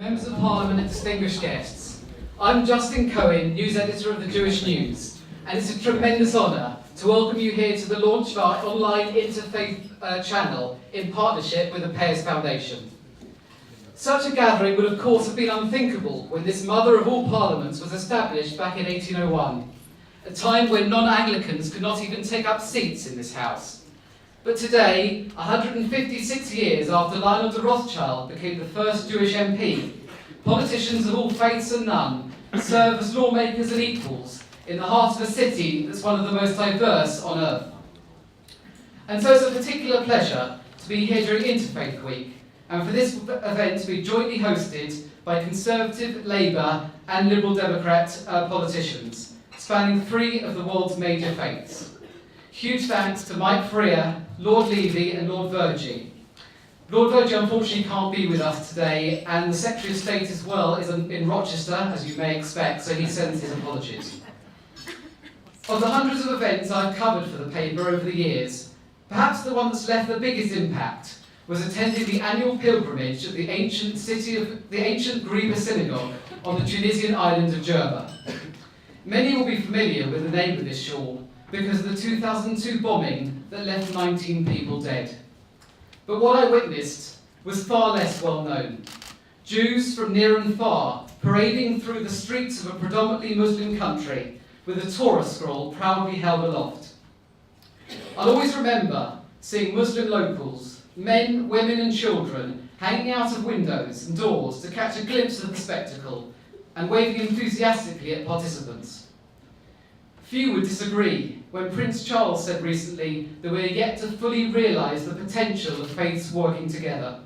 Members of Parliament and distinguished guests, I'm Justin Cohen, news editor of the Jewish News, and it's a tremendous honour to welcome you here to the launch of our online interfaith channel in partnership with the Pears Foundation. Such a gathering would of course have been unthinkable when this mother of all parliaments was established back in 1801, a time when non-Anglicans could not even take up seats in this house. But today, 156 years after Lionel de Rothschild became the first Jewish MP, politicians of all faiths and none serve as lawmakers and equals in the heart of a city that's one of the most diverse on earth. And so it's a particular pleasure to be here during Interfaith Week, and for this event to be jointly hosted by Conservative, Labour and Liberal Democrat politicians, spanning 3 of the world's major faiths. Huge thanks to Mike Freer, Lord Levy and Lord Virgie. Lord Virgie unfortunately can't be with us today, and the Secretary of State as well is in Rochester, as you may expect, so he sends his apologies. Of the hundreds of events I've covered for the paper over the years, perhaps the one that's left the biggest impact was attending the annual pilgrimage at the ancient Greba synagogue on the Tunisian island of Jerba. Many will be familiar with the name of this shore because of the 2002 bombing that left 19 people dead. But what I witnessed was far less well known. Jews from near and far parading through the streets of a predominantly Muslim country with a Torah scroll proudly held aloft. I'll always remember seeing Muslim locals, men, women and children, hanging out of windows and doors to catch a glimpse of the spectacle and waving enthusiastically at participants. Few would disagree when Prince Charles said recently that we are yet to fully realise the potential of faiths working together.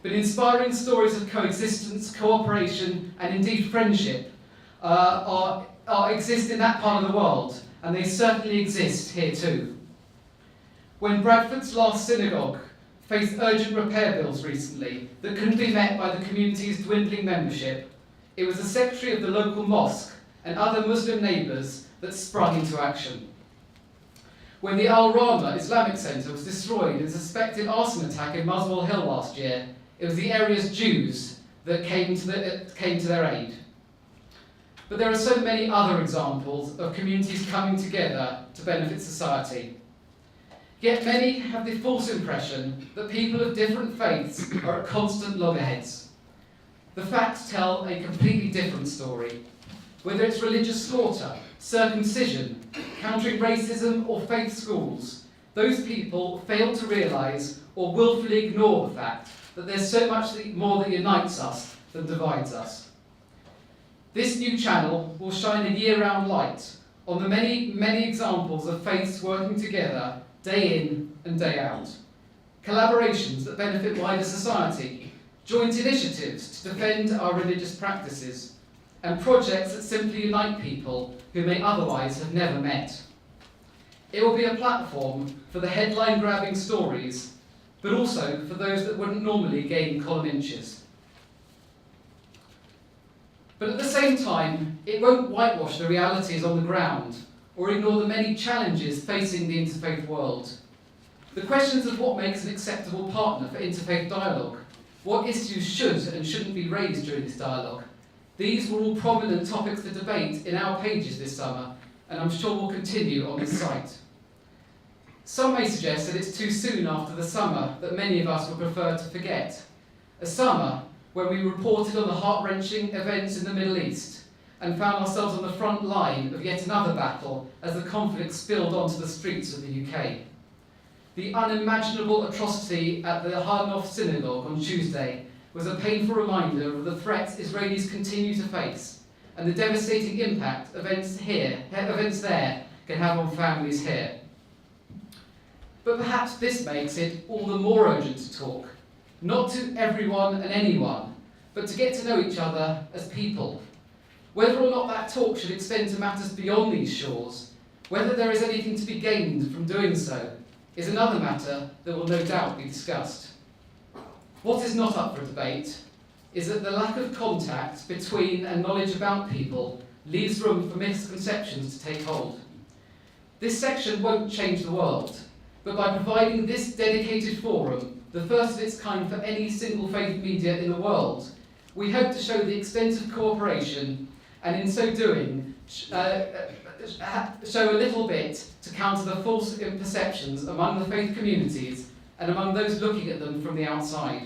But inspiring stories of coexistence, cooperation and indeed friendship exist in that part of the world, and they certainly exist here too. When Bradford's last synagogue faced urgent repair bills recently that couldn't be met by the community's dwindling membership, it was the secretary of the local mosque and other Muslim neighbours that sprung into action. When the Al Rama Islamic Centre was destroyed in a suspected arson attack in Muswell Hill last year, it was the area's Jews that came to their aid. But there are so many other examples of communities coming together to benefit society. Yet many have the false impression that people of different faiths are at constant loggerheads. The facts tell a completely different story. Whether it's religious slaughter, circumcision, countering racism or faith schools, those people fail to realise or willfully ignore the fact that there's so much more that unites us than divides us. This new channel will shine a year-round light on the many, many examples of faiths working together day in and day out. Collaborations that benefit wider society, joint initiatives to defend our religious practices, and projects that simply unite people who may otherwise have never met. It will be a platform for the headline-grabbing stories, but also for those that wouldn't normally gain column inches. But at the same time, it won't whitewash the realities on the ground or ignore the many challenges facing the interfaith world. The questions of what makes an acceptable partner for interfaith dialogue, what issues should and shouldn't be raised during this dialogue, these were all prominent topics for debate in our pages this summer, and I'm sure will continue on this site. Some may suggest that it's too soon after the summer that many of us would prefer to forget. A summer when we reported on the heart-wrenching events in the Middle East and found ourselves on the front line of yet another battle as the conflict spilled onto the streets of the UK. The unimaginable atrocity at the Hanof synagogue on Tuesday was a painful reminder of the threats Israelis continue to face and the devastating impact events there can have on families here. But perhaps this makes it all the more urgent to talk, not to everyone and anyone, but to get to know each other as people. Whether or not that talk should extend to matters beyond these shores, whether there is anything to be gained from doing so, is another matter that will no doubt be discussed. What is not up for debate is that the lack of contact between and knowledge about people leaves room for misconceptions to take hold. This section won't change the world, but by providing this dedicated forum, the first of its kind for any single faith media in the world, we hope to show the extent of cooperation and in so doing show a little bit to counter the false perceptions among the faith communities and among those looking at them from the outside.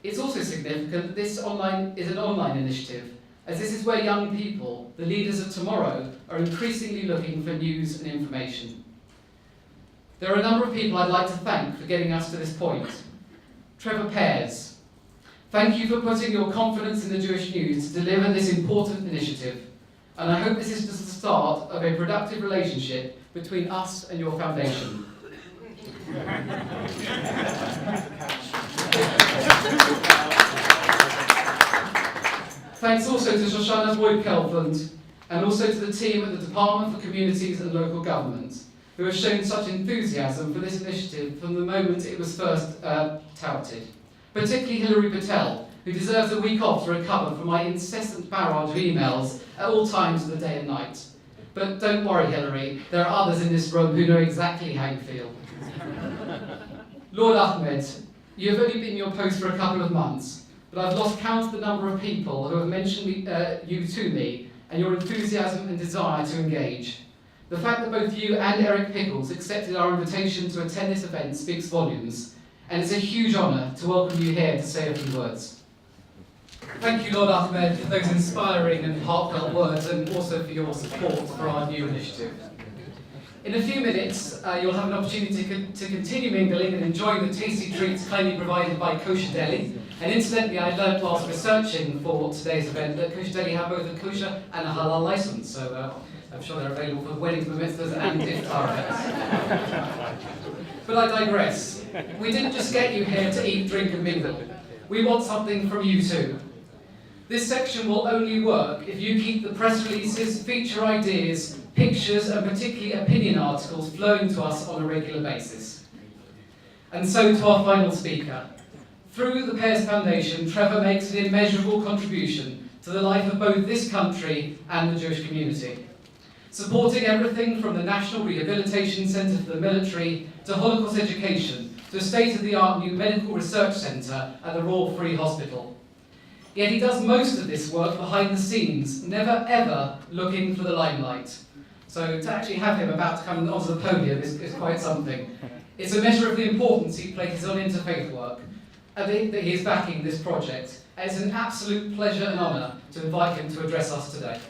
It's also significant that this is an online initiative, as this is where young people, the leaders of tomorrow, are increasingly looking for news and information. There are a number of people I'd like to thank for getting us to this point. Trevor Pears, thank you for putting your confidence in the Jewish News to deliver this important initiative, and I hope this is just the start of a productive relationship between us and your foundation. Thanks also to Shoshana Boyd-Kelfland and also to the team at the Department for Communities and Local Government, who have shown such enthusiasm for this initiative from the moment it was first touted. Particularly Hilary Patel, who deserves a week off to recover from my incessant barrage of emails at all times of the day and night. But don't worry, Hilary, there are others in this room who know exactly how you feel. Lord Ahmed, you have only been in your post for a couple of months, but I've lost count of the number of people who have mentioned you to me and your enthusiasm and desire to engage. The fact that both you and Eric Pickles accepted our invitation to attend this event speaks volumes, and it's a huge honour to welcome you here to say a few words. Thank you, Lord Ahmed, for those inspiring and heartfelt words, and also for your support for our new initiative. In a few minutes, you'll have an opportunity to continue mingling and enjoying the tasty treats kindly provided by Kosher Deli. And incidentally, I learned whilst researching for today's event that Kosher Deli have both a kosher and a halal license, so I'm sure they're available for weddings, bar mitzvahs, and iftar events. But I digress. We didn't just get you here to eat, drink, and mingle. We want something from you too. This section will only work if you keep the press releases, feature ideas, pictures, and particularly opinion articles flowing to us on a regular basis. And so to our final speaker. Through the Pears Foundation, Trevor makes an immeasurable contribution to the life of both this country and the Jewish community, supporting everything from the National Rehabilitation Centre for the Military to Holocaust education to a state-of-the-art new medical research centre at the Royal Free Hospital. Yet he does most of this work behind the scenes, never ever looking for the limelight. So to actually have him about to come onto the podium is quite something. It's a measure of the importance he places on interfaith work, and that he is backing this project. And it's an absolute pleasure and honour to invite him to address us today.